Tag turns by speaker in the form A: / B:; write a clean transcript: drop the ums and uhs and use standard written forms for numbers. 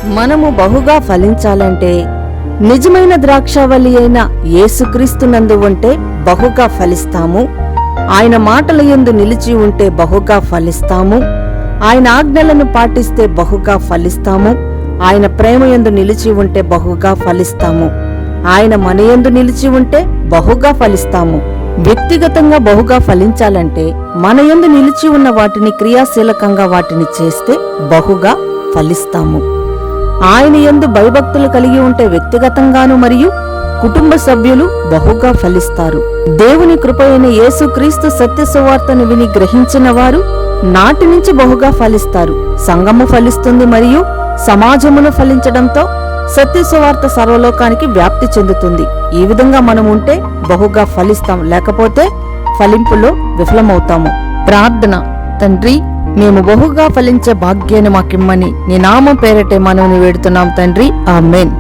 A: మనము బహుగా ఫలించాలంటే నిజమైన ద్రాక్షావల్లి అయిన యేసుక్రీస్తునందు ఉంటే బహుగా ఫలిస్తాము. ఆయన మాటల యందు నిలిచి ఉంటే బహుగా ఫలిస్తాము. ఆయన ఆజ్ఞలను పాటిస్తే బహుగా ఫలిస్తాము. ఆయన ప్రేమ యందు నిలిచి ఉంటే బహుగా ఫలిస్తాము. ఆయన మన యందు నిలిచి ఉంటే బహుగా ఫలిస్తాము. వ్యక్తిగతంగా బహుగా ఫలించాలంటే మన యందు నిలిచి ఉన్న వాటిని క్రియాశీలకంగా వాటిని చేస్తే బహుగా ఫలిస్తాము. ఆయన యందు భయభక్తులు కలిగి ఉంటే వ్యక్తిగతంగాను మరియు కుటుంబ సభ్యులు బహుగా ఫలిస్తారు. దేవుని కృపయైన యేసుక్రీస్తు సత్య సువార్తను విని గ్రహించిన వారు నాటి నుంచి బహుగా ఫలిస్తారు. సంఘము ఫలిస్తుంది మరియు సమాజమును ఫలించడంతో సత్య సువార్త సర్వలోకానికి వ్యాప్తి చెందుతుంది. ఈ విధంగా మనం ఉంటే బహుగా ఫలిస్తాం, లేకపోతే ఫలింపులో విఫలమవుతాము. ప్రార్థన. తండ్రి, మేము బహుగా ఫలించే భాగ్యాన్ని మాకిమ్మని నీ నామం పేరటే మనవుని వేడుతున్నాం తండ్రి. ఆమేన్.